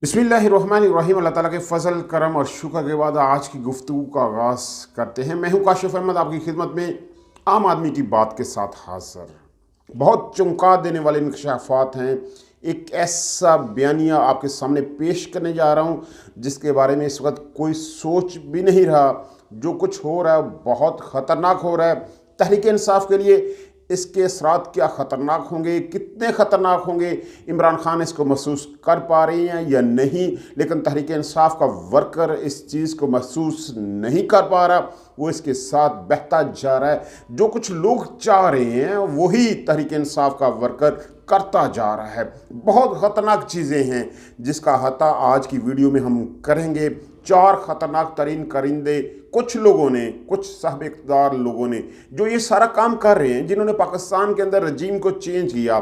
बिस्मिल्लाहिर्रहमानिर्रहीम। अल्लाह ताला के फ़ज़ल करम और शुक्र के बाद आज की गुफ्तगू का आगाज़ करते हैं। मैं हूं काशिफ़ अहमद, आपकी खिदमत में आम आदमी की बात के साथ हाज़िर। बहुत चौंका देने वाले इंकशाफ़ात हैं। एक ऐसा बयानिया आपके सामने पेश करने जा रहा हूं जिसके बारे में इस वक्त कोई सोच भी नहीं रहा। जो कुछ हो रहा है बहुत ख़तरनाक हो रहा है। तहरीक इंसाफ के लिए इसके असरात क्या ख़तरनाक होंगे, कितने ख़तरनाक होंगे, इमरान खान इसको महसूस कर पा रहे हैं या नहीं। लेकिन तहरीक इंसाफ का वर्कर इस चीज़ को महसूस नहीं कर पा रहा, वो इसके साथ बहता जा रहा है। जो कुछ लोग चाह रहे हैं वही तहरीक इंसाफ का वर्कर करता जा रहा है। बहुत ख़तरनाक चीज़ें हैं जिसका अहाता आज की वीडियो में हम करेंगे। 4 ख़तरनाक तरीन करिंदे कुछ लोगों ने, कुछ साहब इक़्तिदार लोगों ने जो ये सारा काम कर रहे हैं, जिन्होंने पाकिस्तान के अंदर रजीम को चेंज किया,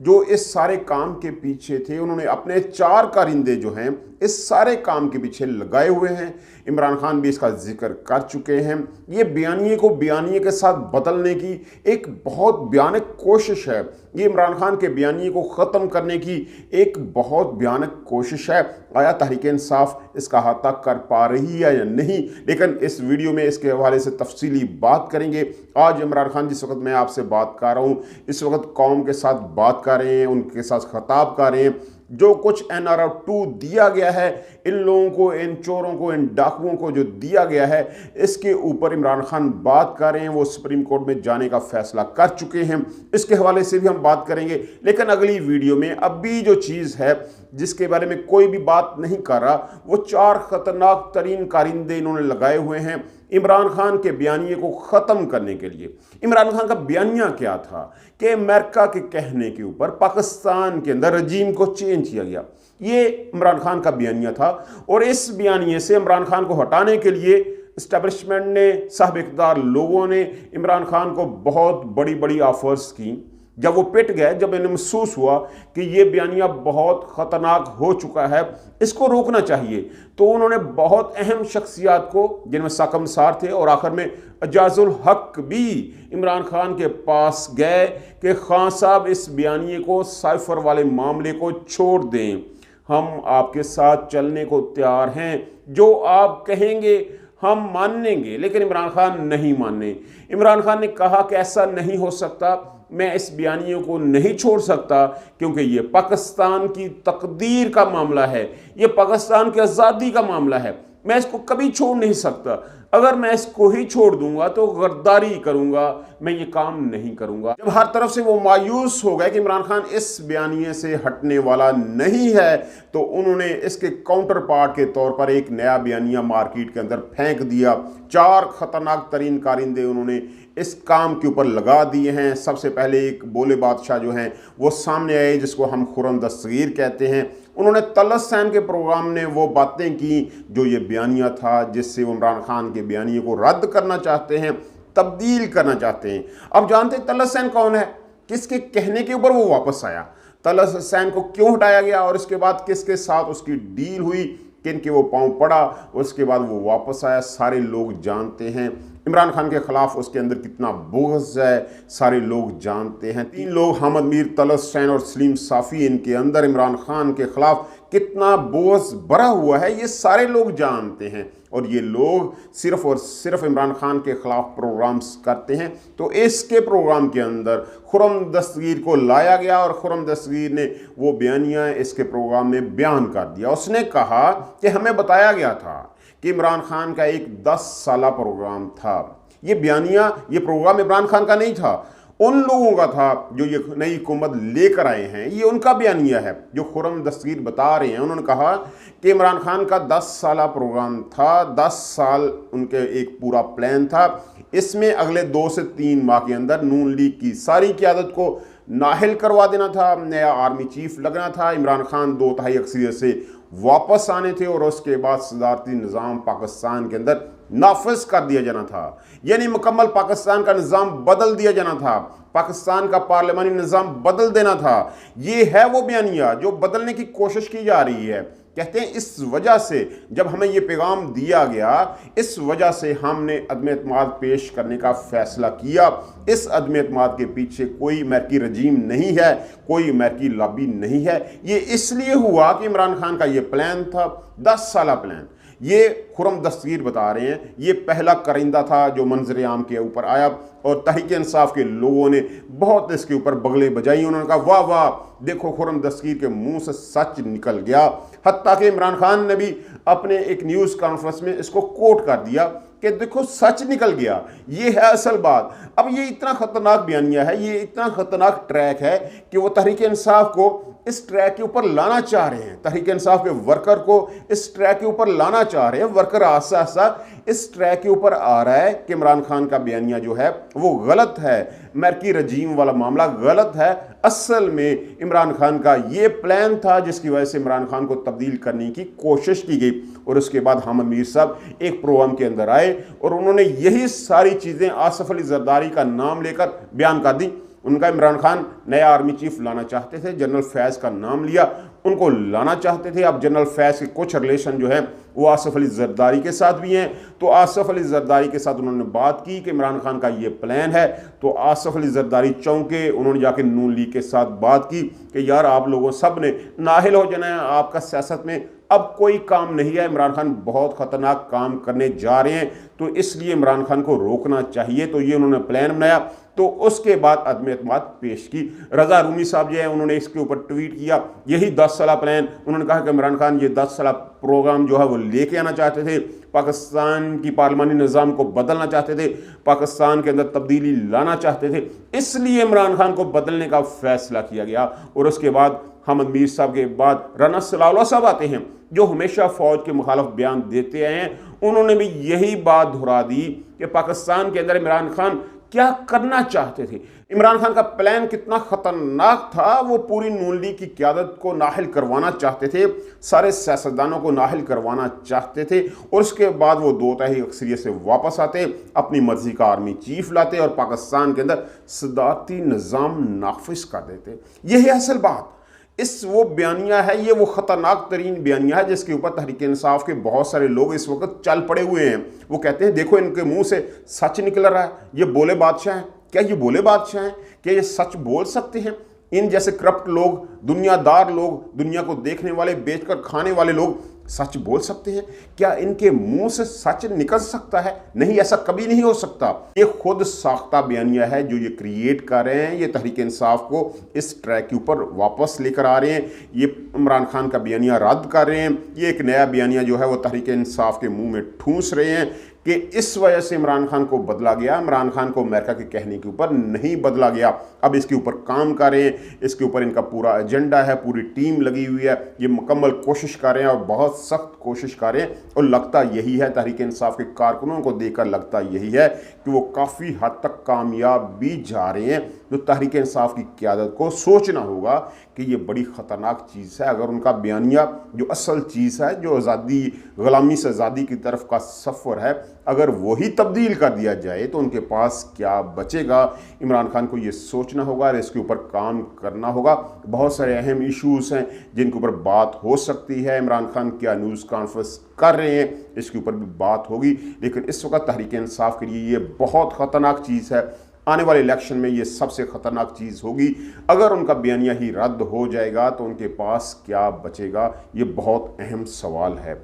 जो इस सारे काम के पीछे थे, उन्होंने अपने 4 कारिंदे जो हैं इस सारे काम के पीछे लगाए हुए हैं। इमरान खान भी इसका जिक्र कर चुके हैं। ये बयानिए को बयानिए के साथ बदलने की एक बहुत भयानक कोशिश है। ये इमरान खान के बयानिए को ख़त्म करने की एक बहुत भयानक कोशिश है। आया तहरीक इंसाफ इसका अहाता कर पा रही है या नहीं, लेकिन इस वीडियो में इसके हवाले से तफसीली बात करेंगे। आज इमरान खान जिस वक्त मैं आपसे बात कर रहा हूँ, इस वक्त कौम के साथ बात कर रहे हैं, उनके साथ खिताब कर रहे हैं। जो कुछ NRF-2 दिया गया है, इन लोगों को, इन चोरों को, इन डाकुओं को जो दिया गया है, इसके ऊपर इमरान खान बात कर रहे हैं। वो सुप्रीम कोर्ट में जाने का फैसला कर चुके हैं। इसके हवाले से भी हम बात करेंगे। लेकिन अगली वीडियो में अभी जो चीज़ है जिसके बारे में कोई भी बात नहीं कर रहा, वो 4 ख़तरनाक तरीन कारिंदे इन्होंने लगाए हुए हैं इमरान खान के बयानिए को ख़त्म करने के लिए। इमरान खान का बयानिया क्या था कि अमेरिका के कहने के ऊपर पाकिस्तान के अंदर रजीम को चेंज किया गया। ये इमरान खान का बयानिया था और इस बयानिए से इमरान खान को हटाने के लिए इस्टेब्लिशमेंट ने, साहब इक़्तिदार लोगों ने इमरान खान को बहुत बड़ी बड़ी ऑफर्स की। जब वो पिट गए, जब इन्हें महसूस हुआ कि ये बयानिया बहुत ख़तरनाक हो चुका है, इसको रोकना चाहिए, तो उन्होंने बहुत अहम शख्सियात को, जिनमें साकम सार थे और आखिर में एजाजुल हक भी इमरान खान के पास गए कि खान साहब इस बयानिए को, साइफर वाले मामले को छोड़ दें, हम आपके साथ चलने को तैयार हैं, जो आप कहेंगे हम मानेंगे। लेकिन इमरान खान नहीं माने। इमरान खान ने कहा कि ऐसा नहीं हो सकता, मैं इस बयानियों को नहीं छोड़ सकता, क्योंकि ये पाकिस्तान की तकदीर का मामला है, ये पाकिस्तान की आज़ादी का मामला है, मैं इसको कभी छोड़ नहीं सकता। अगर मैं इसको ही छोड़ दूंगा तो गद्दारी करूंगा, मैं ये काम नहीं करूंगा। जब हर तरफ से वो मायूस हो गए कि इमरान खान इस बयानिए से हटने वाला नहीं है, तो उन्होंने इसके काउंटर पार्ट के तौर पर एक नया बयानिया मार्केट के अंदर फेंक दिया। 4 ख़तरनाक तरीन कारिंदे उन्होंने इस काम के ऊपर लगा दिए हैं। सबसे पहले एक बोले बादशाह जो हैं वो सामने आए, जिसको हम खुर्रम दस्तगीर कहते हैं। उन्होंने तलत-इ-सैन के प्रोग्राम ने वो बातें की जो ये बयानिया था, जिससे वो इमरान खान के बयानिए को रद्द करना चाहते हैं, तब्दील करना चाहते हैं। अब जानते हैं तलत-इ-सैन कौन है, किसके कहने के ऊपर वो वापस आया, तलत-इ-सैन को क्यों हटाया गया और इसके बाद किसके साथ उसकी डील हुई, किन के वो पाँव पड़ा, उसके बाद वो वापस आया, सारे लोग जानते हैं। इमरान खान के ख़िलाफ़ उसके अंदर कितना बुग़्ज़ है, सारे लोग जानते हैं। 3 लोग, हामिद मीर, तलत-इ-सैन और सलीम साफ़ी, इनके अंदर इमरान खान के ख़िलाफ़ कितना बुग़्ज़ भरा हुआ है, ये सारे लोग जानते हैं। और ये लोग सिर्फ़ और सिर्फ इमरान खान के ख़िलाफ़ प्रोग्राम्स करते हैं। तो इसके प्रोग्राम के अंदर खुर्रम दस्तगीर को लाया गया और खुर्रम दस्तगीर ने वो बयानिया इसके प्रोग्राम में बयान कर दिया। उसने कहा कि हमें बताया गया था कि इमरान खान का एक 10 साला प्रोग्राम था। ये बयानिया, ये प्रोग्राम इमरान खान का नहीं था, उन लोगों का था जो ये नई हुकूमत लेकर आए हैं। ये उनका बयानिया है जो खुर्रम दस्तगीर बता रहे हैं। उन्होंने कहा कि इमरान खान का 10 साला प्रोग्राम था, 10 साल उनके एक पूरा प्लान था। इसमें अगले 2 से 3 माह के अंदर नून लीग की सारी क़यादत को नाहिल करवा देना था, नया आर्मी चीफ लगना था, इमरान खान 2/3 अक्सरियत से वापस आने थे और उसके बाद सदारती निज़ाम पाकिस्तान के अंदर नाफिज कर दिया जाना था, यानी मुकम्मल पाकिस्तान का निज़ाम बदल दिया जाना था, पाकिस्तान का पार्लिमानी निज़ाम बदल देना था। ये है वो बयानिया जो बदलने की कोशिश की जा रही है। कहते हैं इस वजह से जब हमें ये पैगाम दिया गया, इस वजह से हमने अदम एतमाद पेश करने का फैसला किया। इस अदम एतमाद के पीछे कोई अमेरिकी रजीम नहीं है, कोई अमेरिकी लॉबी नहीं है। ये इसलिए हुआ कि इमरान खान का ये प्लान था, 10 साला प्लान। ये खुरम दस्तगीर बता रहे हैं, ये पहला करिंदा था जो मंजर आम के ऊपर आया और तहरीक इंसाफ के लोगों ने बहुत इसके ऊपर बगले बजाई। उन्होंने कहा वाह वाह, देखो खुरम दस्तगीर के मुंह से सच निकल गया। हत्ता कि इमरान खान ने भी अपने एक न्यूज़ कॉन्फ्रेंस में इसको कोट कर दिया कि देखो सच निकल गया, ये है असल बात। अब ये इतना ख़तरनाक बयानिया है, ये इतना ख़तरनाक ट्रैक है कि वो तहरीक इंसाफ को इस ट्रैक के ऊपर लाना चाह रहे हैं, तहरीक इंसाफ के वर्कर को इस ट्रैक के ऊपर लाना चाह रहे हैं। वर्कर आस्ता आस्ता इस ट्रैक के ऊपर आ रहा है कि इमरान खान का बयानिया जो है वो गलत है, अमेरिकी रजीम वाला मामला गलत है। असल में इमरान खान का ये प्लान था जिसकी वजह से इमरान खान को तब्दील करने की कोशिश की गई। और उसके बाद हामिद मीर साहब एक प्रोग्राम के अंदर आए और उन्होंने यही सारी चीज़ें आसिफ अली जरदारी का नाम लेकर बयान कर दी। उनका इमरान खान नया आर्मी चीफ लाना चाहते थे, जनरल फैज़ का नाम लिया, उनको लाना चाहते थे। अब जनरल फैज़ के कुछ रिलेशन जो है वो आसिफ अली जरदारी के साथ भी हैं, तो आसिफ अली जरदारी के साथ उन्होंने बात की कि इमरान खान का ये प्लान है। तो आसिफ अली जरदारी चौंके, उन्होंने जाके नून लीग के साथ बात की कि यार आप लोगों सब ने नाहिल हो जाना है, आपका सियासत में अब कोई काम नहीं है, इमरान खान बहुत ख़तरनाक काम करने जा रहे हैं, तो इसलिए इमरान खान को रोकना चाहिए। तो ये उन्होंने प्लान बनाया। तो उसके बाद अदम एतमाद पेश की। रज़ा रूमी साहब जो है उन्होंने इसके ऊपर ट्वीट किया, यही 10 साला प्लान। उन्होंने कहा कि इमरान खान ये 10 साला प्रोग्राम जो है वो लेके आना चाहते थे, पाकिस्तान की पार्लिमानी निज़ाम को बदलना चाहते थे, पाकिस्तान के अंदर तब्दीली लाना चाहते थे, इसलिए इमरान खान को बदलने का फैसला किया गया। और उसके बाद हामिद मीर साहब के बाद राना सलाउल्लाह साहब आते हैं जो हमेशा फ़ौज के मुखालिफ बयान देते आए हैं। उन्होंने भी यही बात दोहरा दी कि पाकिस्तान के अंदर इमरान खान क्या करना चाहते थे, इमरान खान का प्लान कितना ख़तरनाक था। वो पूरी नून लीग की क़यादत को नाहिल करवाना चाहते थे, सारे सियासतदानों को नाहिल करवाना चाहते थे। और उसके बाद वो 2 तिहाई अक्सरियत से वापस आते, अपनी मर्जी का आर्मी चीफ लाते और पाकिस्तान के अंदर सदारती निज़ाम नाफिज कर देते। यही असल बात इस वो बयानिया है, ये वो ख़तरनाक तरीन बयानिया है जिसके ऊपर तहरीक इंसाफ के बहुत सारे लोग इस वक्त चल पड़े हुए हैं। वो कहते हैं देखो इनके मुंह से सच निकल रहा है, ये बोले बादशाह हैं। क्या ये बोले बादशाह हैं? क्या ये सच बोल सकते हैं? इन जैसे करप्ट लोग, दुनियादार लोग, दुनिया को देखने वाले, बेचकर खाने वाले लोग सच बोल सकते हैं? क्या इनके मुंह से सच निकल सकता है? नहीं, ऐसा कभी नहीं हो सकता। ये खुद साख्ता बयानिया है जो ये क्रिएट कर रहे हैं। ये तहरीक इंसाफ को इस ट्रैक के ऊपर वापस लेकर आ रहे हैं। ये इमरान खान का बयानिया रद्द कर रहे हैं। ये एक नया बयानिया जो है वो तहरीक इंसाफ के मुंह में ठूंस रहे हैं कि इस वजह से इमरान खान को बदला गया। इमरान खान को अमेरिका के कहने के ऊपर नहीं बदला गया। अब इसके ऊपर काम कर रहे हैं, इसके ऊपर इनका पूरा एजेंडा है, पूरी टीम लगी हुई है। ये मुकम्मल कोशिश कर रहे हैं और बहुत सख्त कोशिश कर रहे हैं। और लगता यही है, तहरीक इंसाफ के कारकुनों को देखकर लगता यही है कि वो काफ़ी हद तक कामयाब भी जा रहे हैं। तो तहरीक इंसाफ की क़यादत को सोचना होगा कि ये बड़ी ख़तरनाक चीज़ है। अगर उनका बयानिया जो असल चीज़ है, जो आज़ादी, ग़ुलामी से आज़ादी की तरफ का सफ़र है, अगर वही तब्दील कर दिया जाए तो उनके पास क्या बचेगा। इमरान खान को ये सोचना होगा और इसके ऊपर काम करना होगा। बहुत सारे अहम इश्यूज़ हैं जिनके ऊपर बात हो सकती है। इमरान खान क्या न्यूज़ कॉन्फ्रेंस कर रहे हैं, इसके ऊपर भी बात होगी। लेकिन इस वक्त तहरीक इंसाफ के लिए ये बहुत ख़तरनाक चीज़ है। आने वाले इलेक्शन में ये सबसे ख़तरनाक चीज़ होगी। अगर उनका बयानिया ही रद्द हो जाएगा तो उनके पास क्या बचेगा, ये बहुत अहम सवाल है।